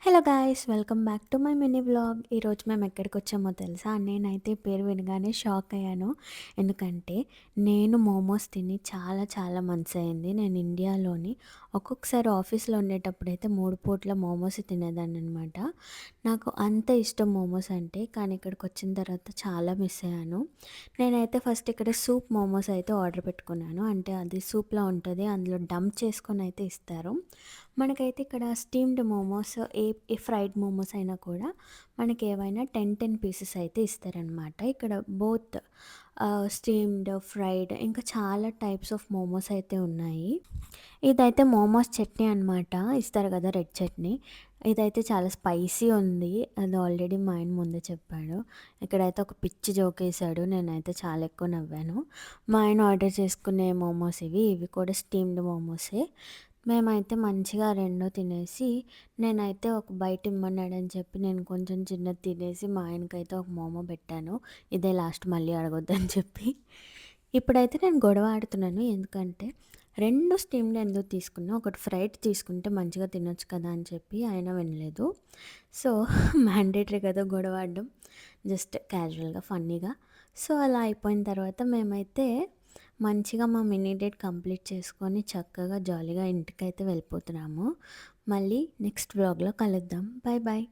Hello guys, welcome back to my mini vlog. ఈరోజు మేము ఎక్కడికొచ్చామో తెలుసా? నేనైతే పేరు వినగానే షాక్ అయ్యాను. ఎందుకంటే నేను మోమోస్ తిని చాలా చాలా మంత్స్ అయింది. నేను ఇండియాలోని ఒక్కొక్కసారి ఆఫీస్‌లో ఉండేటప్పుడైతే 3 పూట్ల మోమోస్ తినేదాన్ననమాట. నాకు అంత ఇష్టం మోమోస్ అంటే. కానీ ఇక్కడికొచ్చిన తర్వాత చాలా మిస్ అయ్యాను. నేనైతే ఫస్ట్ ఇక్కడ సూప్ మోమోస్ అయితే ఆర్డర్ పెట్టుకున్నాను. అంటే అది సూప్‌లా ఉంటది. అందులో డంప్ చేసుకొని అయితే ఇస్తారు. మనకైతే ఇక్కడ స్టీమ్డ్ మోమోస్ ఏ ఫ్రైడ్ మోమోస్ అయినా కూడా మనకి ఏవైనా 10 పీసెస్ అయితే ఇస్తారనమాట. ఇక్కడ బోత్ స్టీమ్డ్, ఫ్రైడ్ ఇంకా చాలా టైప్స్ ఆఫ్ మోమోస్ అయితే ఉన్నాయి. ఇదైతే మోమోస్ చట్నీ అనమాట. ఇస్తారు కదా, రెడ్ చట్నీ. ఇదైతే చాలా స్పైసీ ఉంది. అది ఆల్రెడీ మా ఆయన ముందే చెప్పాడు. ఇక్కడైతే ఒక పిచ్చి జోకేసాడు. నేనైతే చాలా ఎక్కువ నవ్వాను. మా ఆయన ఆర్డర్ చేసుకునే మోమోస్ ఇవి. ఇవి కూడా స్టీమ్డ్ మోమోసే. మేమైతే మంచిగా 2 తినేసి, నేనైతే ఒక బైట్ ఇమ్మన్నాడని చెప్పి నేను కొంచెం చిన్నది తినేసి మా ఆయనకైతే ఒక మోమో పెట్టాను. ఇదే లాస్ట్, మళ్ళీ అడగొద్దని చెప్పి. ఇప్పుడైతే నేను గొడవ ఆడుతున్నాను. ఎందుకంటే 2 స్టీమ్డ్ ఎందుకు తీసుకున్నా? ఒకటి ఫ్రైడ్ తీసుకుంటే మంచిగా తినొచ్చు కదా అని చెప్పి ఆయన వినలేదు. సో, మ్యాండేటరీ కదా గొడవ ఆడడం. జస్ట్ క్యాజువల్‌గా, ఫన్నీగా. సో, అలా అయిపోయిన తర్వాత మేమైతే మంచిగా మా మినీ డేట్ కంప్లీట్ చేసుకొని చక్కగా జాలీగా ఇంటికైతే వెళ్ళిపోతున్నాము. మళ్ళీ నెక్స్ట్ వ్లాగ్‌లో కలుద్దాం. Bye bye.